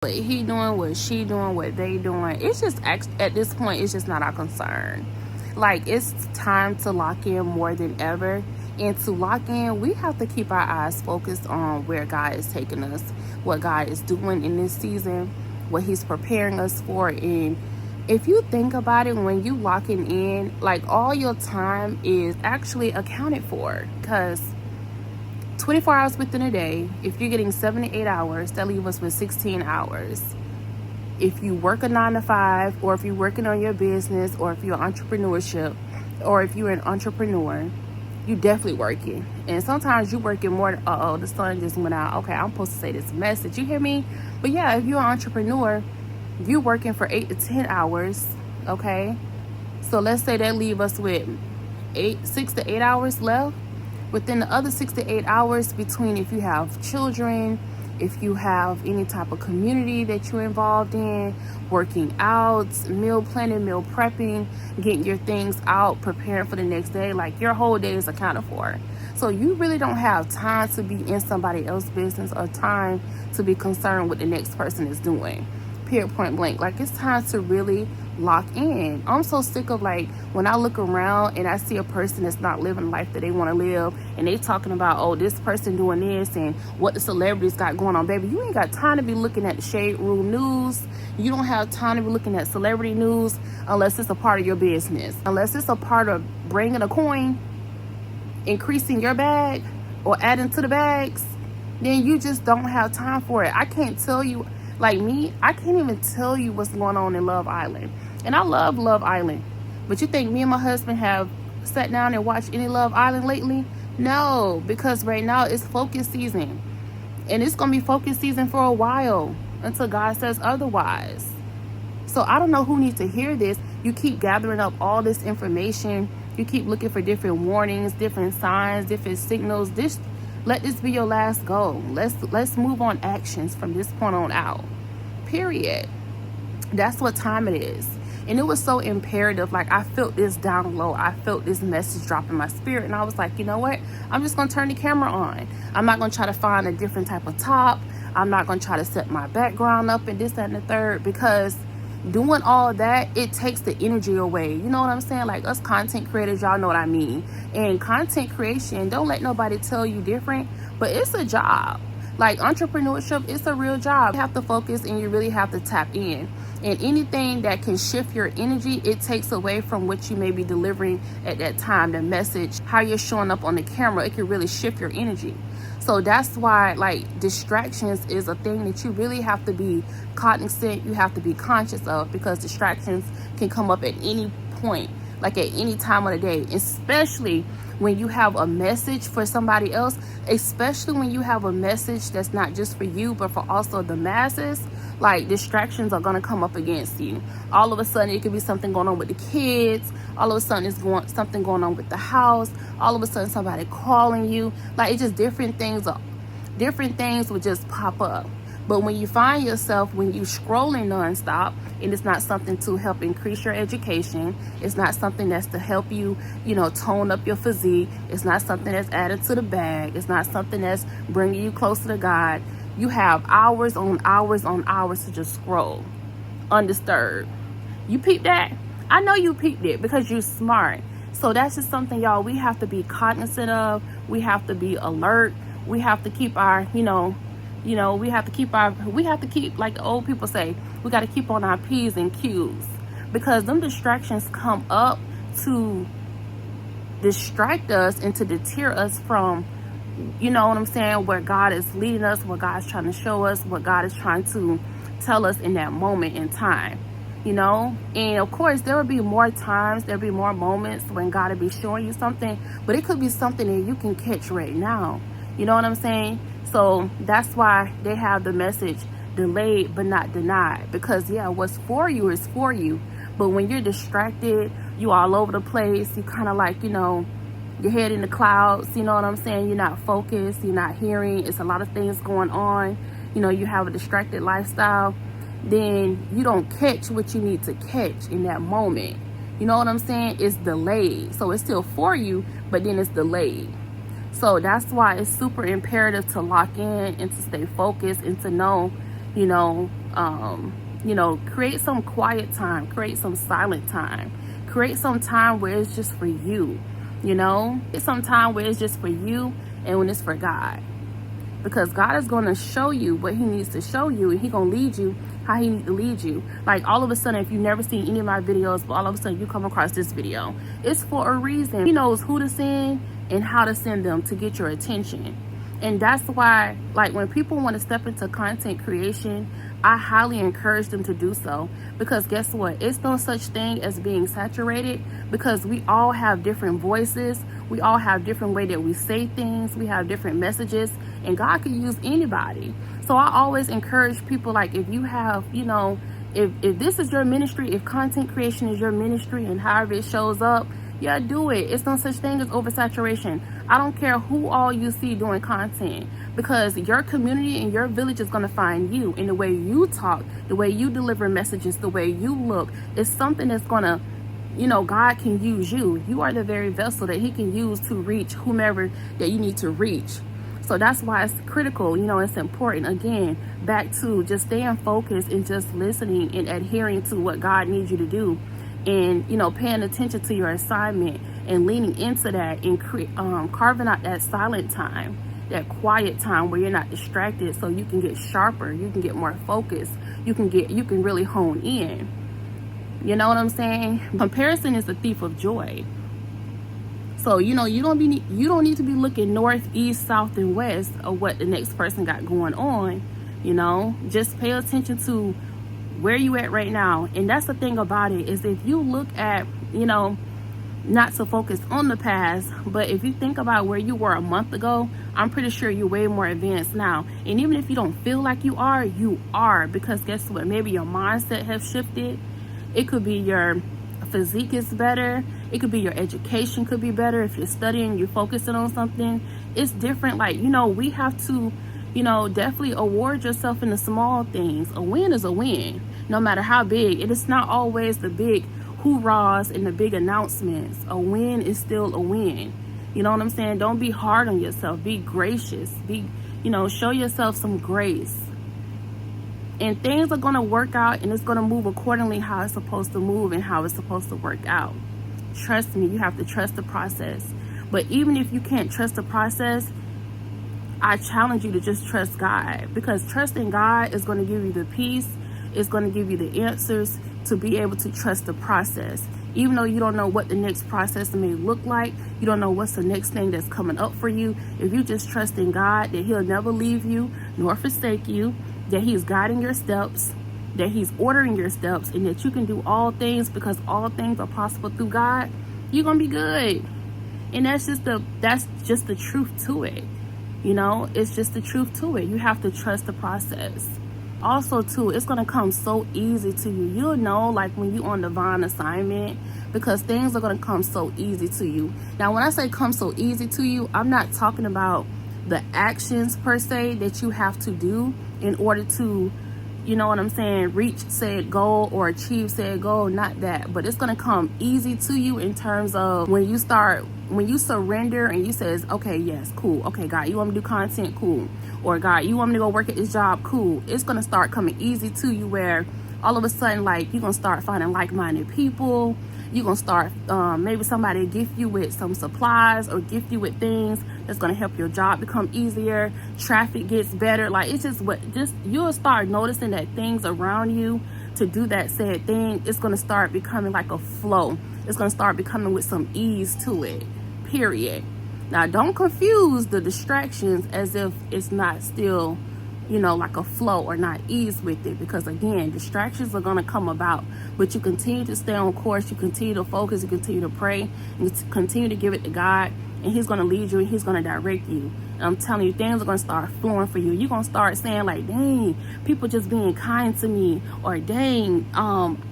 what he doing, what she doing, what they doing. It's just at this point, it's just not our concern. Like, it's time to lock in more than ever. And to lock in, we have to keep our eyes focused on where God is taking us, what God is doing in this season, what He's preparing us for. And if you think about it, when you locking in, like, all your time is actually accounted for, because 24 hours within a day, if you're getting 7 to 8 hours, that leaves us with 16 hours. If you work a 9 to 5, or if you're working on your business, or if you're entrepreneurship, or if you're an entrepreneur, you definitely working. And sometimes you're working more. The sun just went out. Okay, I'm supposed to say this message. You hear me? But yeah, if you're an entrepreneur, you're working for 8 to 10 hours. Okay, so let's say that leave us with 6 to 8 hours left. Within the other 6 to 8 hours, between if you have children, if you have any type of community that you're involved in, working out, meal planning, meal prepping, getting your things out, preparing for the next day, like, your whole day is accounted for. So you really don't have time to be in somebody else's business or time to be concerned with the next person is doing. Period, point blank. Like, it's time to really lock in. I'm so sick of, like, when I look around and I see a person that's not living the life that they want to live, and they talking about, oh, this person doing this and what the celebrities got going on. Baby, you ain't got time to be looking at the Shade Room news. You don't have time to be looking at celebrity news unless it's a part of your business, unless it's a part of bringing a coin, increasing your bag, or adding to the bags. Then you just don't have time for it. I can't tell you, like me, I can't even tell you what's going on in Love Island. And I love Love Island. But you think me and my husband have sat down and watched any Love Island lately? No, because right now it's focus season. And it's going to be focus season for a while until God says otherwise. So I don't know who needs to hear this. You keep gathering up all this information. You keep looking for different warnings, different signs, different signals. Let this be your last go. Let's move on actions from this point on out. Period. That's what time it is. And it was so imperative. Like, I felt this down low. I felt this message drop in my spirit. And I was like, you know what? I'm just going to turn the camera on. I'm not going to try to find a different type of top. I'm not going to try to set my background up and this, that, and the third. Because doing all that, it takes the energy away. You know what I'm saying? Like, us content creators, y'all know what I mean. And content creation, don't let nobody tell you different. But it's a job. Like, entrepreneurship, it's a real job. You have to focus and you really have to tap in. And anything that can shift your energy, it takes away from what you may be delivering at that time. The message, how you're showing up on the camera, it can really shift your energy. So that's why, like, distractions is a thing that you really have to be cognizant, you have to be conscious of, because distractions can come up at any point, like at any time of the day, especially when you have a message for somebody else, especially when you have a message that's not just for you, but for also the masses. Like, distractions are going to come up against you. All of a sudden, it could be something going on with the kids. All of a sudden, it's something going on with the house. All of a sudden, somebody calling you. Like, it's just different things would just pop up. But when you find yourself, when you scrolling nonstop, and it's not something to help increase your education, it's not something that's to help you, tone up your physique, it's not something that's added to the bag, it's not something that's bringing you closer to God, you have hours on hours on hours to just scroll undisturbed. You peep that? I know you peeped it because you're smart. So that's just something, y'all, we have to be cognizant of. We have to be alert. We have to keep our, we have to keep, like the old people say, we got to keep on our P's and Q's, because them distractions come up to distract us and to deter us from, you know what I'm saying, where God is leading us, what God's trying to show us, what God is trying to tell us in that moment in time, And of course, there will be more times, there'll be more moments when God will be showing you something, but it could be something that you can catch right now. You know what I'm saying? So that's why they have the message, delayed but not denied, because what's for you is for you. But when you're distracted, you all over the place, you kind of like, your head in the clouds, you know what I'm saying? You're not focused, you're not hearing, it's a lot of things going on. You have a distracted lifestyle, then you don't catch what you need to catch in that moment. You know what I'm saying? It's delayed. So it's still for you, but then it's delayed. So that's why it's super imperative to lock in and to stay focused and to know, you know, create some quiet time, create some silent time, create some time where it's just for you, it's some time where it's just for you and when it's for God. Because God is going to show you what he needs to show you, and he's going to lead you how he needs to lead you. Like all of a sudden, if you've never seen any of my videos, but all of a sudden you come across this video, it's for a reason. He knows who to send and how to send them to get your attention. And that's why, like, when people want to step into content creation, I highly encourage them to do so. Because guess what? It's no such thing as being saturated, because we all have different voices. We all have different way that we say things. We have different messages, and God can use anybody. So I always encourage people, like, if you have, if this is your ministry, if content creation is your ministry and however it shows up, yeah, do it. It's no such thing as oversaturation. I don't care who all you see doing content, because your community and your village is going to find you in the way you talk, the way you deliver messages, the way you look. It's something that's going to, God can use you. You are the very vessel that he can use to reach whomever that you need to reach. So that's why it's critical, it's important. Again, back to just staying focused and just listening and adhering to what God needs you to do. And paying attention to your assignment and leaning into that, and carving out that silent time, that quiet time where you're not distracted, so you can get sharper, you can get more focused, you can really hone in. You know what I'm saying? Comparison is the thief of joy. So you don't need to be looking north, east, south, and west of what the next person got going on. Just pay attention to where you at right now. And that's the thing about it, is if you look at, not to focus on the past, but if you think about where you were a month ago, I'm pretty sure you're way more advanced now. And even if you don't feel like you are, because guess what? Maybe your mindset has shifted. It could be your physique is better. It could be your education could be better. If you're studying, you're focusing on something, it's different. Like, we have to, definitely award yourself in the small things. A win is a win, no matter how big. It is not always the big hoorahs and the big announcements. A win is still a win. You know what I'm saying? Don't be hard on yourself. Be gracious. Show yourself some grace. And things are going to work out, and it's going to move accordingly how it's supposed to move and how it's supposed to work out. Trust me, you have to trust the process. But even if you can't trust the process, I challenge you to just trust God, because trusting God is going to give you the peace. It's going to give you the answers to be able to trust the process. Even though you don't know what the next process may look like, you don't know what's the next thing that's coming up for you, if you just trust in God that he'll never leave you nor forsake you, that he's guiding your steps, that he's ordering your steps, and that you can do all things because all things are possible through God, you're going to be good. And that's just the truth to it. It's just the truth to it. You have to trust the process. Also, too, it's going to come so easy to you. You'll know, like, when you're on divine assignment, because things are going to come so easy to you. Now, when I say come so easy to you, I'm not talking about the actions per se that you have to do in order to, reach said goal or achieve said goal. Not that, but it's going to come easy to you in terms of when you surrender and you says, okay, yes, cool. Okay, God, you want me to do content? Cool. Or God, you want me to go work at this job? Cool. It's going to start coming easy to you, where all of a sudden, like, you're going to start finding like-minded people. You're going to start, maybe somebody gift you with some supplies or gift you with things that's going to help your job become easier. Traffic gets better. Like, it's you'll start noticing that things around you to do that said thing, it's going to start becoming like a flow. It's going to start becoming with some ease to it, period. Now, don't confuse the distractions as if it's not still, like a flow or not ease with it. Because again, distractions are going to come about, but you continue to stay on course. You continue to focus. You continue to pray. You continue to give it to God, and he's going to lead you and he's going to direct you. And I'm telling you, things are going to start flowing for you. You're going to start saying, like, dang, people just being kind to me, or dang,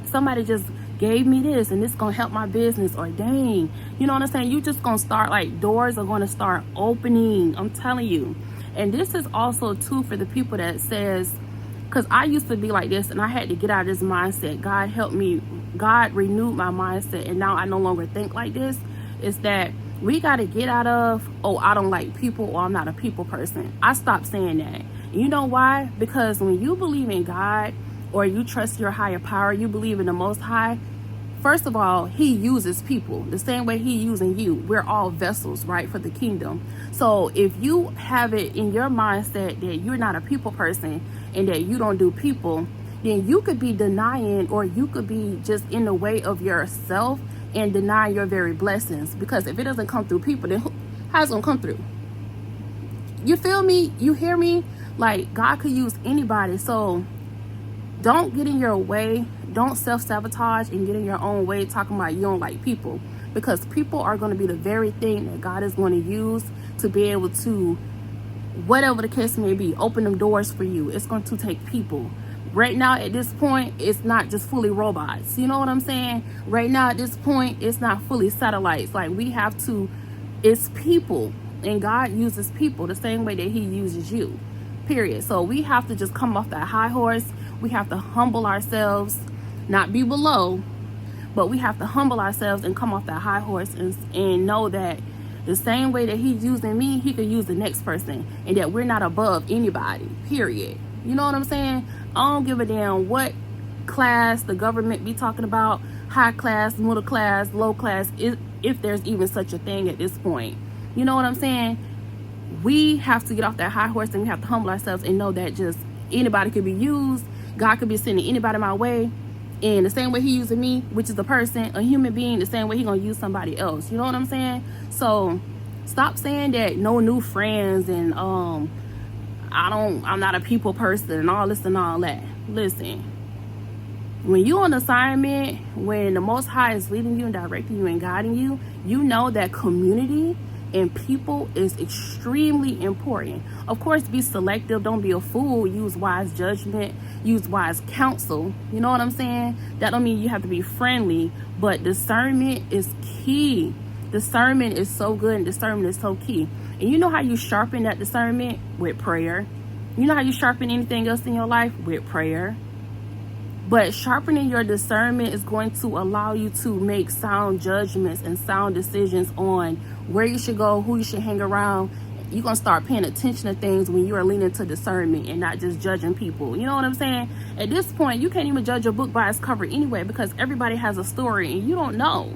somebody just gave me this and it's gonna help my business, or dang, you know what I'm saying? You just gonna start, like, doors are gonna start opening. I'm telling you. And this is also too for the people that says, because I used to be like this and I had to get out of this mindset. God helped me. God renewed my mindset, and now I no longer think like this. Is that we got to get out of, oh, I don't like people, or I'm not a people person. I stopped saying that. You know why? Because when you believe in God, or you trust your higher power, you believe in the Most High, first of all, he uses people the same way he using you. We're all vessels, right, for the kingdom. So if you have it in your mindset that you're not a people person and that you don't do people, then you could be denying, or you could be just in the way of yourself and deny your very blessings. Because if it doesn't come through people, then how's it gonna come through? You feel me? You hear me? Like, God could use anybody. So don't get in your way. Don't self-sabotage and get in your own way talking about you don't like people, because people are going to be the very thing that God is going to use to be able to, whatever the case may be, open them doors for you. It's going to take people. Right now at this point, it's not just fully robots. You know what I'm saying? Right now at this point, it's not fully satellites. Like, we have to, it's people, and God uses people the same way that he uses you, period. So we have to just come off that high horse. We have to humble ourselves, not be below, but we have to humble ourselves and come off that high horse and know that the same way that he's using me, he could use the next person, and that we're not above anybody, period. You know what I'm saying? I don't give a damn what class the government be talking about, high class, middle class, low class, if there's even such a thing at this point. You know what I'm saying? We have to get off that high horse, and we have to humble ourselves and know that just anybody could be used. God could be sending anybody my way. And the same way he using me, which is a person, a human being, the same way he gonna use somebody else. You know what I'm saying? So stop saying that no new friends and I'm not a people person and all this and all that. Listen, when you on assignment, when the Most High is leading you and directing you and guiding you, you know that community and people is extremely important. Of course, be selective. Don't be a fool. Use wise judgment. Use wise counsel. You know what I'm saying? That don't mean you have to be friendly, but discernment is key. Discernment is so good, and discernment is so key. And you know how you sharpen that discernment? With prayer. You know how you sharpen anything else in your life? With prayer. But sharpening your discernment is going to allow you to make sound judgments and sound decisions on where you should go, who you should hang around. You're going to start paying attention to things when you are leaning to discernment and not just judging people. You know what I'm saying? At this point, you can't even judge a book by its cover anyway, because everybody has a story and you don't know.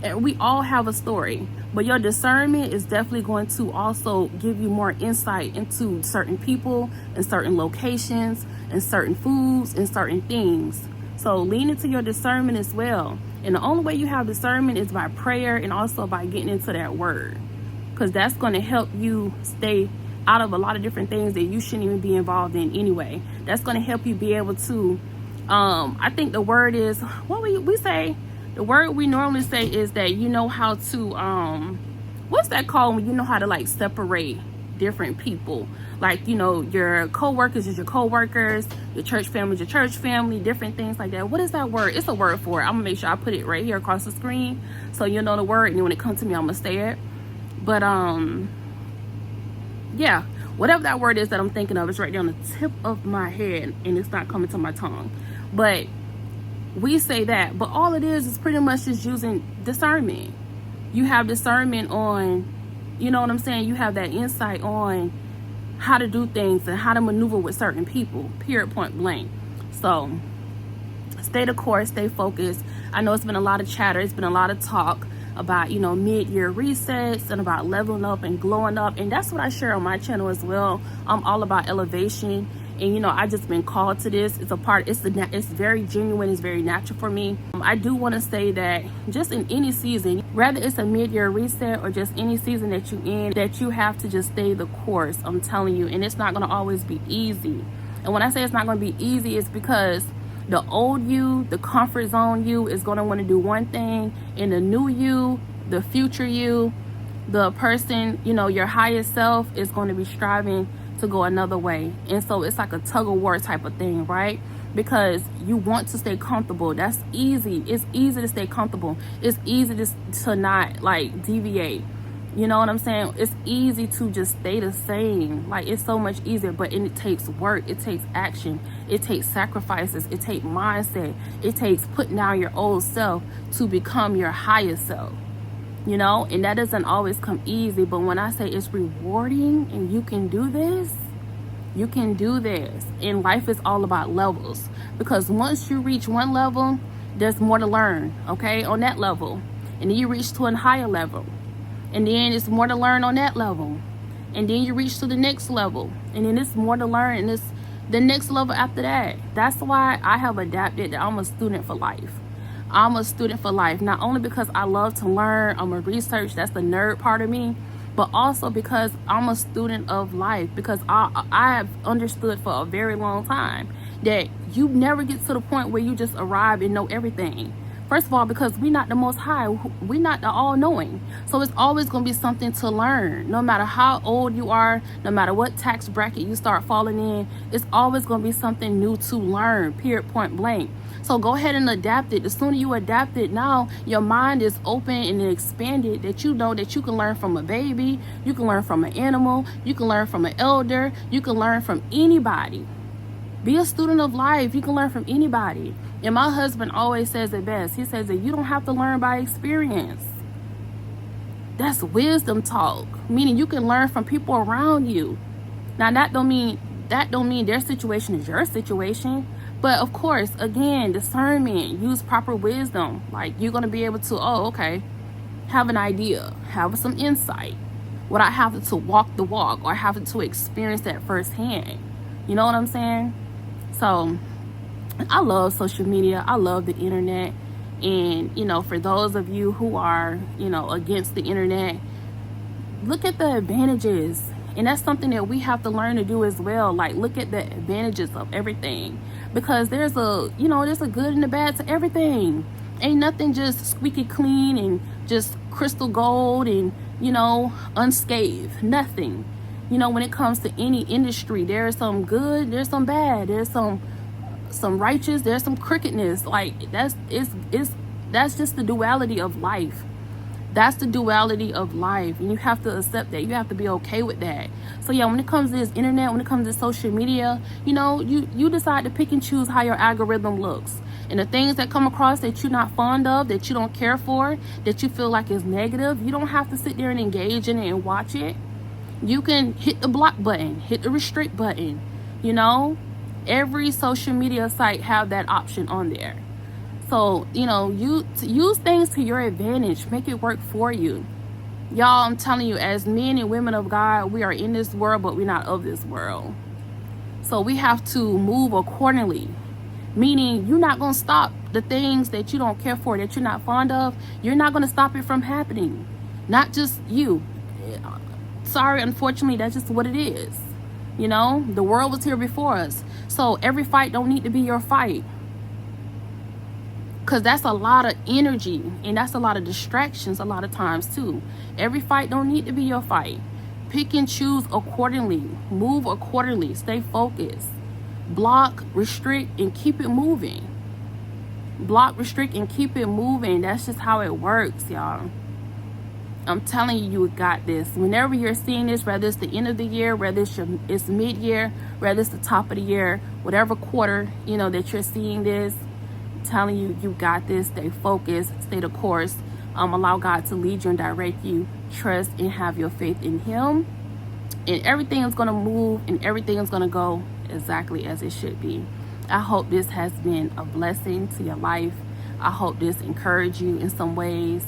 And we all have a story. But your discernment is definitely going to also give you more insight into certain people and certain locations and certain foods and certain things. So lean into your discernment as well. And the only way you have discernment is by prayer, and also by getting into that word, because that's going to help you stay out of a lot of different things that you shouldn't even be involved in anyway. That's going to help you be able to, I think the word is, what we say, the word we normally say is that you know how to, what's that called when you know how to like separate different people? Like, you know, your co-workers is your co-workers, your church family is your church family, different things like that. What is that word? It's a word for it. I'm gonna make sure I put it right here across the screen so you know the word, and when it comes to me, I'm gonna say it. But yeah, whatever that word is that I'm thinking of, it's right there on the tip of my head and it's not coming to my tongue. But we say that, but all it is pretty much just using discernment. You have discernment on, you know what I'm saying? You have that insight on how to do things and how to maneuver with certain people, period, point blank. So stay the course, stay focused. I know it's been a lot of chatter, it's been a lot of talk about, you know, mid-year resets and about leveling up and glowing up, and that's what I share on my channel as well. I'm all about elevation, and you know, I just been called to this. It's a part, it's very genuine, it's very natural for me. I do want to say that just in any season, whether it's a mid-year reset or just any season that you in, that you have to just stay the course. I'm telling you, and it's not going to always be easy. And when I say it's not going to be easy, it's because the old you, the comfort zone you, is going to want to do one thing, and the new you, the future you, the person, you know, your highest self, is going to be striving to go another way. And so it's like a tug of war type of thing, right? Because you want to stay comfortable. That's easy. It's easy to stay comfortable. It's easy to not like deviate. You know what I'm saying? It's easy to just stay the same. Like, it's so much easier, but it takes work. It takes action. It takes sacrifices. It takes mindset. It takes putting down your old self to become your highest self. You know, and that doesn't always come easy, but when I say it's rewarding and you can do this, You can do this. And life is all about levels. Because once you reach one level, there's more to learn, okay, on that level. And then you reach to a higher level. And then it's more to learn on that level. And then you reach to the next level. And then it's more to learn. And it's the next level after that. That's why I have adapted that I'm a student for life. I'm a student for life. Not only because I love to learn, I'm a research, that's the nerd part of me, but also because I'm a student of life. Because I have understood for a very long time that you never get to the point where you just arrive and know everything. First of all, because we're not the most high, we're not the all-knowing. So it's always going to be something to learn. No matter how old you are, no matter what tax bracket you start falling in, it's always going to be something new to learn, period, point blank. So go ahead and adapt it. The sooner you adapt it, now your mind is open and expanded, that you know that you can learn from a baby, you can learn from an animal, you can learn from an elder, you can learn from anybody. Be a student of life. You can learn from anybody. And my husband always says it best. He says that you don't have to learn by experience. That's wisdom talk, meaning you can learn from people around you. Now that don't mean their situation is your situation. But of course, again, discernment, use proper wisdom. Like you're going to be able to, have an idea, have some insight without having to walk the walk or having to experience that firsthand. You know what I'm saying? So I love social media. I love the internet. And, for those of you who are, against the internet, look at the advantages. And that's something that we have to learn to do as well. Like, look at the advantages of everything. Because there's a good and a bad to everything. Ain't nothing just squeaky clean and just crystal gold and, unscathed. Nothing. When it comes to any industry, there's some good, there's some bad, there's some righteous, there's some crookedness. Like that's just the duality of life. That's the duality of life, and you have to accept that. You have to be okay with that. So yeah, when it comes to this internet, when it comes to social media, you decide to pick and choose how your algorithm looks. And the things that come across that you're not fond of, that you don't care for, that you feel like is negative, you don't have to sit there and engage in it and watch it. You can hit the block button, hit the restrict button. Every social media site have that option on there. So, you use things to your advantage, make it work for you. Y'all, I'm telling you, as men and women of God, we are in this world, but we're not of this world. So we have to move accordingly. Meaning, you're not going to stop the things that you don't care for, that you're not fond of. You're not going to stop it from happening. Not just you. Sorry, unfortunately, that's just what it is. The world was here before us. So every fight don't need to be your fight. Because that's a lot of energy. And that's a lot of distractions a lot of times too. Every fight don't need to be your fight. Pick and choose accordingly. Move accordingly. Stay focused. Block, restrict, and keep it moving. Block, restrict, and keep it moving. That's just how it works, y'all. I'm telling you, you got this. Whenever you're seeing this, whether it's the end of the year, whether it's mid-year, whether it's the top of the year, whatever quarter, that you're seeing this, I'm telling you, you got this. Stay focused, stay the course. Allow God to lead you and direct you. Trust and have your faith in Him. And everything is going to move and everything is going to go exactly as it should be. I hope this has been a blessing to your life. I hope this encouraged you in some ways.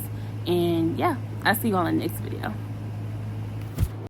And yeah, I'll see you on the next video.